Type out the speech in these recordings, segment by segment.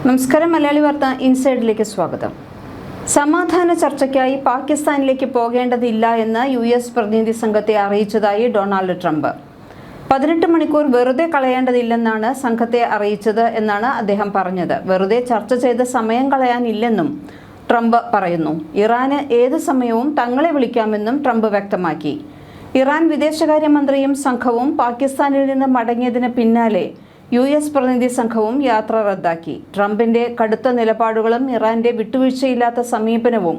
നമസ്കാരം. മലയാളി വാർത്ത ഇൻസൈഡിലേക്ക് സ്വാഗതം. സമാധാന ചർച്ചയ്ക്കായി പാകിസ്ഥാനിലേക്ക് പോകേണ്ടതില്ല എന്ന് US പ്രതിനിധി സംഘത്തെ അറിയിച്ചതായി ഡൊണാൾഡ് ട്രംപ്. 18 മണിക്കൂർ വെറുതെ കളയേണ്ടതില്ലെന്നാണ് സംഘത്തെ അറിയിച്ചത് എന്നാണ് അദ്ദേഹം പറഞ്ഞത്. വെറുതെ ചർച്ച ചെയ്ത് സമയം കളയാനില്ലെന്നും ട്രംപ് പറയുന്നു. ഇറാന് ഏത് സമയവും തങ്ങളെ വിളിക്കാമെന്നും ട്രംപ് വ്യക്തമാക്കി. ഇറാൻ വിദേശകാര്യമന്ത്രിയും സംഘവും പാകിസ്ഥാനിൽ നിന്ന് മടങ്ങിയതിന് പിന്നാലെ US പ്രതിനിധി സംഘവും യാത്ര റദ്ദാക്കി. ട്രംപിന്റെ കടുത്ത നിലപാടുകളും ഇറാന്റെ വിട്ടുവീഴ്ചയില്ലാത്ത സമീപനവും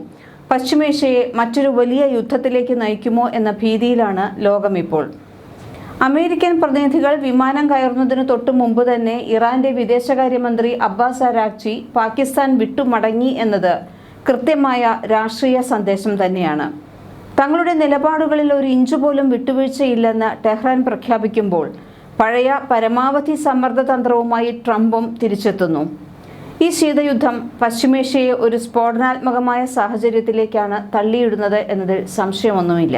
പശ്ചിമേഷ്യയെ മറ്റൊരു വലിയ യുദ്ധത്തിലേക്ക് നയിക്കുമോ എന്ന ഭീതിയിലാണ് ലോകമിപ്പോൾ. അമേരിക്കൻ പ്രതിനിധികൾ വിമാനം കയറുന്നതിന് തൊട്ടു മുമ്പ് തന്നെ ഇറാന്റെ വിദേശകാര്യമന്ത്രി അബ്ബാസ് അരാഗ്ചി പാകിസ്ഥാൻ വിട്ടുമടങ്ങി എന്നത് കൃത്യമായ രാഷ്ട്രീയ സന്ദേശം തന്നെയാണ്. തങ്ങളുടെ നിലപാടുകളിൽ ഒരു ഇഞ്ച് പോലും വിട്ടുവീഴ്ചയില്ലെന്ന് ടെഹ്റാൻ പ്രഖ്യാപിക്കുമ്പോൾ പഴയ പരമാവധി സമ്മർദ്ദ തന്ത്രവുമായി ട്രംപും തിരിച്ചെത്തുന്നു. ഈ ശീതയുദ്ധം പശ്ചിമേഷ്യയെ ഒരു സ്ഫോടനാത്മകമായ സാഹചര്യത്തിലേക്കാണ് തള്ളിയിടുന്നത് എന്നതിൽ സംശയമൊന്നുമില്ല.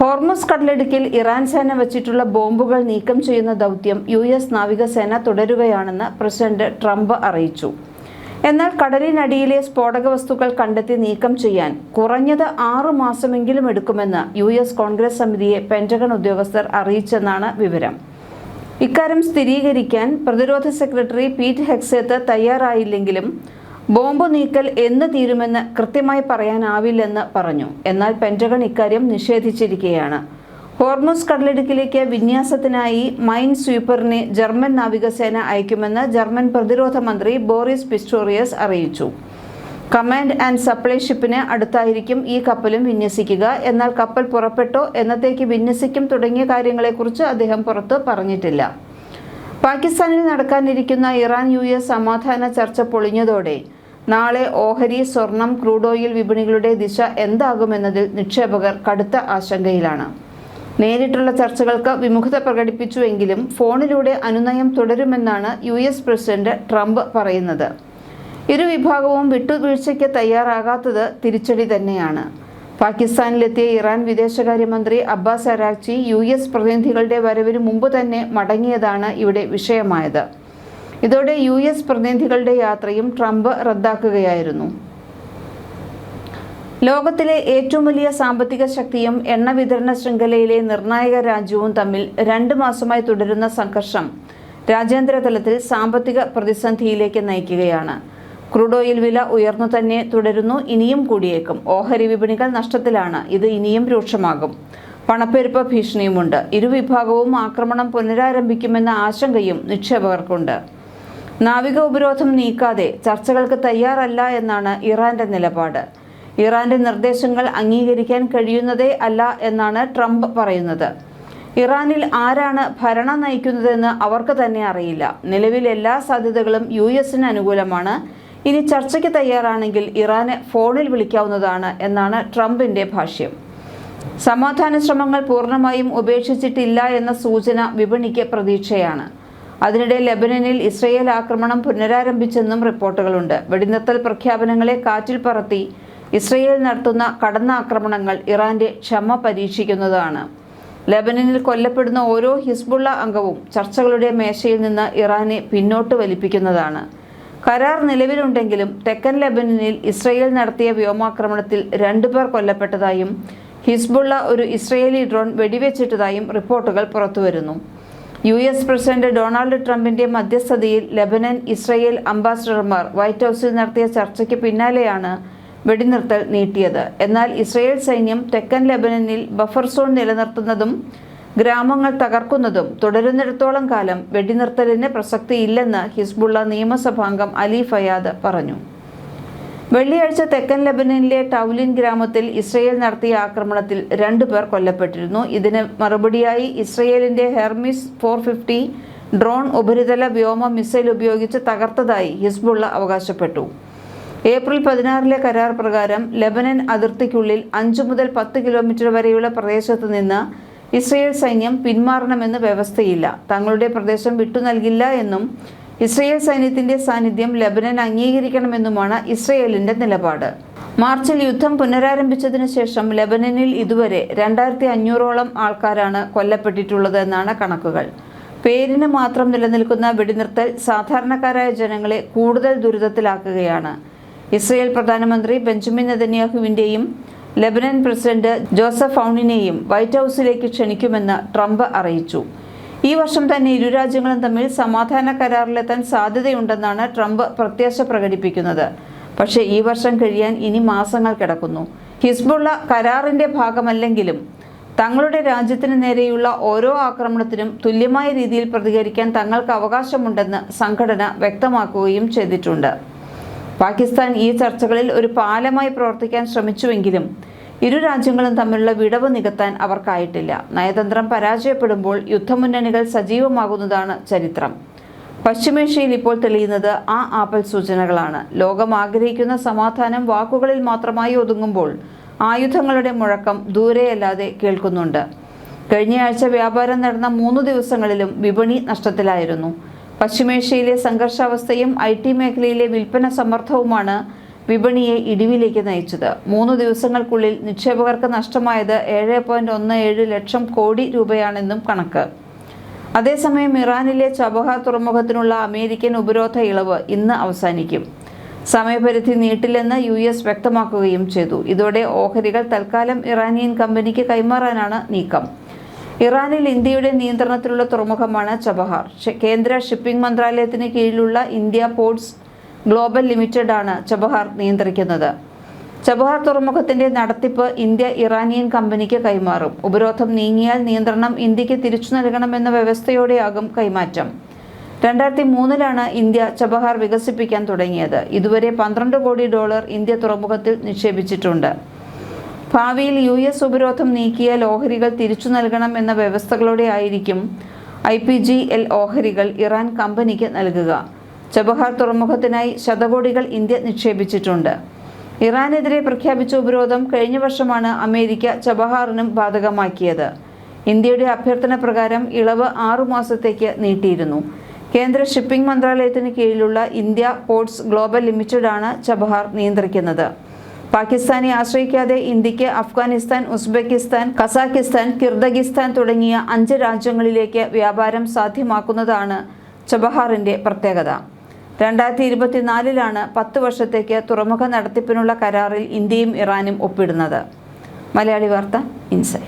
ഹോർമുസ് കടലിടുക്കിൽ ഇറാൻ സേന വച്ചിട്ടുള്ള ബോംബുകൾ നീക്കം ചെയ്യുന്ന ദൗത്യം US നാവികസേന തുടരുകയാണെന്ന് പ്രസിഡന്റ് ട്രംപ് അറിയിച്ചു. എന്നാൽ കടലിനടിയിലെ സ്ഫോടക വസ്തുക്കൾ കണ്ടെത്തി നീക്കം ചെയ്യാൻ കുറഞ്ഞത് 6 മാസമെങ്കിലും എടുക്കുമെന്ന് US കോൺഗ്രസ് സമിതിയെ പെന്റഗൺ ഉദ്യോഗസ്ഥർ അറിയിച്ചെന്നാണ് വിവരം. ഇക്കാര്യം സ്ഥിരീകരിക്കാൻ പ്രതിരോധ സെക്രട്ടറി പീറ്റ് ഹെക്സേത്ത് തയ്യാറായില്ലെങ്കിലും ബോംബ് നീക്കൽ എന്ന് തീരുമെന്ന് കൃത്യമായി പറയാനാവില്ലെന്ന് പറഞ്ഞു. എന്നാൽ പെന്റഗൺ ഇക്കാര്യം നിഷേധിച്ചിരിക്കുകയാണ്. ഹോർമുസ് കടലിടുക്കിലേക്ക് വിന്യാസത്തിനായി മൈൻ സ്വീപ്പറിനെ ജർമ്മൻ നാവികസേന അയക്കുമെന്ന് ജർമ്മൻ പ്രതിരോധ മന്ത്രി ബോറിസ് പിസ്റ്റോറിയസ് അറിയിച്ചു. കമാൻഡ് ആൻഡ് സപ്ലൈ ഷിപ്പിന് അടുത്തായിരിക്കും ഈ കപ്പലും വിന്യസിക്കുക. എന്നാൽ കപ്പൽ പുറപ്പെട്ടോ എന്നത്തേക്ക് വിന്യസിക്കും തുടങ്ങിയ കാര്യങ്ങളെക്കുറിച്ച് അദ്ദേഹം പുറത്ത് പറഞ്ഞിട്ടില്ല. പാകിസ്ഥാനിൽ നടക്കാനിരിക്കുന്ന ഇറാൻ US സമാധാന ചർച്ച പൊളിഞ്ഞതോടെ നാളെ ഓഹരി, സ്വർണം, ക്രൂഡ് ഓയിൽ വിപണികളുടെ ദിശ എന്താകുമെന്നതിൽ നിക്ഷേപകർ കടുത്ത ആശങ്കയിലാണ്. നേരിട്ടുള്ള ചർച്ചകൾക്ക് വിമുഖത പ്രകടിപ്പിച്ചുവെങ്കിലും ഫോണിലൂടെ അനുനയം തുടരുമെന്നാണ് US പ്രസിഡന്റ് ട്രംപ് പറയുന്നത്. ഇരുവിഭാഗവും വിട്ടുവീഴ്ചയ്ക്ക് തയ്യാറാകാത്തത് തിരിച്ചടി തന്നെയാണ്. പാകിസ്ഥാനിലെത്തിയ ഇറാൻ വിദേശകാര്യമന്ത്രി അബ്ബാസ് അരാഗ്ചി US പ്രതിനിധികളുടെ വരവിന് മുമ്പ് തന്നെ മടങ്ങിയതാണ് ഇവിടെ വിഷയമായത്. ഇതോടെ US പ്രതിനിധികളുടെ യാത്രയും ട്രംപ് റദ്ദാക്കുകയായിരുന്നു. ലോകത്തിലെ ഏറ്റവും വലിയ സാമ്പത്തിക ശക്തിയും എണ്ണ വിതരണ ശൃംഖലയിലെ നിർണായക രാജ്യവും തമ്മിൽ 2 മാസമായി തുടരുന്ന സംഘർഷം രാജ്യാന്തര തലത്തിൽ സാമ്പത്തിക പ്രതിസന്ധിയിലേക്ക് നയിക്കുകയാണ്. ക്രൂഡ് ഓയിൽ വില ഉയർന്നു തന്നെ തുടരുന്നു. ഇനിയും കൂടിയേക്കും. ഓഹരി വിപണികൾ നഷ്ടത്തിലാണ്. ഇത് ഇനിയും രൂക്ഷമാകും. പണപ്പെരുപ്പ ഭീഷണിയുമുണ്ട്. ഇരുവിഭാഗവും ആക്രമണം പുനരാരംഭിക്കുമെന്ന ആശങ്കയും നിക്ഷേപകർക്കുണ്ട്. നാവിക ഉപരോധം നീക്കാതെ ചർച്ചകൾക്ക് തയ്യാറല്ല എന്നാണ് ഇറാന്റെ നിലപാട്. ഇറാന്റെ നിർദ്ദേശങ്ങൾ അംഗീകരിക്കാൻ കഴിയുന്നതേ അല്ല എന്നാണ് ട്രംപ് പറയുന്നത്. ഇറാനിൽ ആരാണ് ഭരണം നയിക്കുന്നതെന്ന് അവർക്ക് തന്നെ അറിയില്ല. നിലവിൽ എല്ലാ സാധ്യതകളും US-ന് അനുകൂലമാണ്. ഇനി ചർച്ചയ്ക്ക് തയ്യാറാണെങ്കിൽ ഇറാനെ ഫോണിൽ വിളിക്കാവുന്നതാണ് എന്നാണ് ട്രംപിന്റെ ഭാഷ്യം. സമാധാന ശ്രമങ്ങൾ പൂർണ്ണമായും ഉപേക്ഷിച്ചിട്ടില്ല എന്ന സൂചന വിപണിക്ക് പ്രതീക്ഷയാണ്. അതിനിടെ ലെബനനിൽ ഇസ്രയേൽ ആക്രമണം പുനരാരംഭിച്ചെന്നും റിപ്പോർട്ടുകളുണ്ട്. വെടിനിർത്തൽ പ്രഖ്യാപനങ്ങളെ കാറ്റിൽ പറത്തി ഇസ്രയേൽ നടത്തുന്ന കടന്നാക്രമണങ്ങൾ ഇറാന്റെ ക്ഷമ പരീക്ഷിക്കുന്നതാണ്. ലെബനനിൽ കൊല്ലപ്പെടുന്ന ഓരോ ഹിസ്ബുള്ള അംഗവും ചർച്ചകളുടെ മേശയിൽ നിന്ന് ഇറാനെ പിന്നോട്ട് വലിപ്പിക്കുന്നതാണ്. കരാർ നിലവിലുണ്ടെങ്കിലും തെക്കൻ ലെബനനിൽ ഇസ്രയേൽ നടത്തിയ വ്യോമാക്രമണത്തിൽ 2 പേർ കൊല്ലപ്പെട്ടതായും ഹിസ്ബുള്ള ഒരു ഇസ്രയേലി ഡ്രോൺ വെടിവെച്ചിട്ടതായും റിപ്പോർട്ടുകൾ പുറത്തുവരുന്നു. US പ്രസിഡന്റ് ഡൊണാൾഡ് ട്രംപിന്റെ മധ്യസ്ഥതയിൽ ലെബനൻ, ഇസ്രയേൽ അംബാസഡർമാർ വൈറ്റ് ഹൗസിൽ നടത്തിയ ചർച്ചയ്ക്ക് പിന്നാലെയാണ് വെടിനിർത്തൽ നീട്ടിയത്. എന്നാൽ ഇസ്രയേൽ സൈന്യം തെക്കൻ ലെബനനിൽ ബഫർ സോൺ നിലനിർത്തുന്നതും ഗ്രാമങ്ങൾ തകർക്കുന്നതും തുടരുന്നിടത്തോളം കാലം വെടിനിർത്തലിന് പ്രസക്തിയില്ലെന്ന് ഹിസ്ബുള്ള നിയമസഭാംഗം അലി ഫയാദ് പറഞ്ഞു. വെള്ളിയാഴ്ച തെക്കൻ ലെബനനിലെ ടൗലിൻ ഗ്രാമത്തിൽ ഇസ്രയേൽ നടത്തിയ ആക്രമണത്തിൽ 2 പേർ കൊല്ലപ്പെട്ടിരുന്നു. ഇതിന് മറുപടിയായി ഇസ്രയേലിന്റെ ഹെർമിസ് 450 ഡ്രോൺ ഉപരിതല വ്യോമ മിസൈൽ ഉപയോഗിച്ച് തകർത്തതായി ഹിസ്ബുള്ള അവകാശപ്പെട്ടു. ഏപ്രിൽ 16 കരാർ പ്രകാരം ലെബനൻ അതിർത്തിക്കുള്ളിൽ 5 മുതൽ 10 കിലോമീറ്റർ വരെയുള്ള പ്രദേശത്ത് നിന്ന് ഇസ്രയേൽ സൈന്യം പിന്മാറണമെന്ന് വ്യവസ്ഥയില്ല. തങ്ങളുടെ പ്രദേശം വിട്ടു നൽകില്ല എന്നും ഇസ്രയേൽ സൈന്യത്തിന്റെ സാന്നിധ്യം ലെബനൻ അംഗീകരിക്കണമെന്നുമാണ് ഇസ്രയേലിന്റെ നിലപാട്. മാർച്ചിൽ യുദ്ധം പുനരാരംഭിച്ചതിനു ശേഷം ലെബനനിൽ ഇതുവരെ 2500ഓളം ആൾക്കാരാണ് കൊല്ലപ്പെട്ടിട്ടുള്ളത് എന്നാണ് കണക്കുകൾ. പേരിന് മാത്രം നിലനിൽക്കുന്ന വെടിനിർത്തൽ സാധാരണക്കാരായ ജനങ്ങളെ കൂടുതൽ ദുരിതത്തിലാക്കുകയാണ്. ഇസ്രയേൽ പ്രധാനമന്ത്രി ബെഞ്ചമിൻ നെതന്യാഹുവിൻ്റെയും ലെബനൻ പ്രസിഡന്റ് ജോസഫ് ഔണിനെയും വൈറ്റ് ഹൗസിലേക്ക് ക്ഷണിക്കുമെന്ന് ട്രംപ് അറിയിച്ചു. ഈ വർഷം തന്നെ ഇരു രാജ്യങ്ങളും തമ്മിൽ സമാധാന കരാറിലെത്താൻ സാധ്യതയുണ്ടെന്നാണ് ട്രംപ് പ്രത്യാശ പ്രകടിപ്പിക്കുന്നത്. പക്ഷേ ഈ വർഷം കഴിയാൻ ഇനി മാസങ്ങൾ കിടക്കുന്നു. ഹിസ്ബുള്ള കരാറിന്റെ ഭാഗമല്ലെങ്കിലും തങ്ങളുടെ രാജ്യത്തിന് നേരെയുള്ള ഓരോ ആക്രമണത്തിനും തുല്യമായ രീതിയിൽ പ്രതികരിക്കാൻ തങ്ങൾക്ക് അവകാശമുണ്ടെന്ന് സംഘടന വ്യക്തമാക്കുകയും ചെയ്തിട്ടുണ്ട്. പാകിസ്ഥാൻ ഈ ചർച്ചകളിൽ ഒരു പാലമായി പ്രവർത്തിക്കാൻ ശ്രമിച്ചുവെങ്കിലും ഇരു രാജ്യങ്ങളും തമ്മിലുള്ള വിടവ് നികത്താൻ അവർക്കായിട്ടില്ല. നയതന്ത്രം പരാജയപ്പെടുമ്പോൾ യുദ്ധമുന്നണികൾ സജീവമാകുന്നതാണ് ചരിത്രം. പശ്ചിമേഷ്യയിൽ ഇപ്പോൾ തെളിയുന്നത് ആ ആപൽ സൂചനകളാണ്. ലോകം ആഗ്രഹിക്കുന്ന സമാധാനം വാക്കുകളിൽ മാത്രമായി ഒതുങ്ങുമ്പോൾ ആയുധങ്ങളുടെ മുഴക്കം ദൂരെയല്ലാതെ കേൾക്കുന്നുണ്ട്. കഴിഞ്ഞയാഴ്ച വ്യാപാരം നടന്ന 3 ദിവസങ്ങളിലും വിപണി നഷ്ടത്തിലായിരുന്നു. പശ്ചിമേഷ്യയിലെ സംഘർഷാവസ്ഥയും IT മേഖലയിലെ വിൽപ്പന സമ്മർദ്ദവുമാണ് വിപണിയെ ഇടിവിലേക്ക് നയിച്ചത്. 3 ദിവസങ്ങൾക്കുള്ളിൽ നിക്ഷേപകർക്ക് നഷ്ടമായത് 7.17 ലക്ഷം കോടി രൂപയാണെന്നും കണക്ക്. അതേസമയം ഇറാനിലെ ചബഹാർ തുറമുഖത്തിനുള്ള അമേരിക്കൻ ഉപരോധ ഇളവ് ഇന്ന് അവസാനിക്കും. സമയപരിധി നീട്ടില്ലെന്ന് US വ്യക്തമാക്കുകയും ചെയ്തു. ഇതോടെ ഓഹരികൾ തൽക്കാലം ഇറാനിയൻ കമ്പനിക്ക് കൈമാറാനാണ് നീക്കം. ഇറാനിൽ ഇന്ത്യയുടെ നിയന്ത്രണത്തിലുള്ള തുറമുഖമാണ് ചബഹാർ. കേന്ദ്ര ഷിപ്പിംഗ് മന്ത്രാലയത്തിന് കീഴിലുള്ള ഇന്ത്യ പോർട്സ് ഗ്ലോബൽ ലിമിറ്റഡ് ആണ് ചബഹാർ നിയന്ത്രിക്കുന്നത്. ചബഹാർ തുറമുഖത്തിന്റെ നടത്തിപ്പ് ഇന്ത്യ ഇറാനിയൻ കമ്പനിക്ക് കൈമാറും. ഉപരോധം നീങ്ങിയാൽ നിയന്ത്രണം ഇന്ത്യക്ക് തിരിച്ചു നൽകണമെന്ന വ്യവസ്ഥയോടെയാകും കൈമാറ്റം. 2003 ഇന്ത്യ ചബഹാർ വികസിപ്പിക്കാൻ തുടങ്ങിയത്. ഇതുവരെ $12 കോടി ഇന്ത്യ തുറമുഖത്തിൽ നിക്ഷേപിച്ചിട്ടുണ്ട്. ഭാവിയിൽ US ഉപരോധം നീക്കിയാൽ ഓഹരികൾ തിരിച്ചു നൽകണം എന്ന വ്യവസ്ഥകളോടെ ആയിരിക്കും IPGL ഓഹരികൾ ഇറാൻ കമ്പനിക്ക് നൽകുക. ചബഹാർ തുറമുഖത്തിനായി ശതകോടികൾ ഇന്ത്യ നിക്ഷേപിച്ചിട്ടുണ്ട്. ഇറാനെതിരെ പ്രഖ്യാപിച്ച ഉപരോധം കഴിഞ്ഞ വർഷമാണ് അമേരിക്ക ചബഹാറിനും ബാധകമാക്കിയത്. ഇന്ത്യയുടെ അഭ്യർത്ഥന പ്രകാരം ഇളവ് 6 മാസത്തേക്ക് നീട്ടിയിരുന്നു. കേന്ദ്ര ഷിപ്പിംഗ് മന്ത്രാലയത്തിന് കീഴിലുള്ള ഇന്ത്യ പോർട്സ് ഗ്ലോബൽ ലിമിറ്റഡ് ആണ് ചബഹാർ നിയന്ത്രിക്കുന്നത്. പാകിസ്ഥാനെ ആശ്രയിക്കാതെ ഇന്ത്യക്ക് അഫ്ഗാനിസ്ഥാൻ, ഉസ്ബെക്കിസ്ഥാൻ, കസാഖിസ്ഥാൻ, കിർഗിസ്ഥാൻ തുടങ്ങിയ 5 രാജ്യങ്ങളിലേക്ക് വ്യാപാരം സാധ്യമാക്കുന്നതാണ് ചബഹാറിന്റെ പ്രത്യേകത. 2024 10 വർഷത്തേക്ക് തുറമുഖ നടത്തിപ്പിനുള്ള കരാറിൽ ഇന്ത്യയും ഇറാനും ഒപ്പിടുന്നത്. മലയാളി വാർത്ത ഇൻസൈറ്റ്.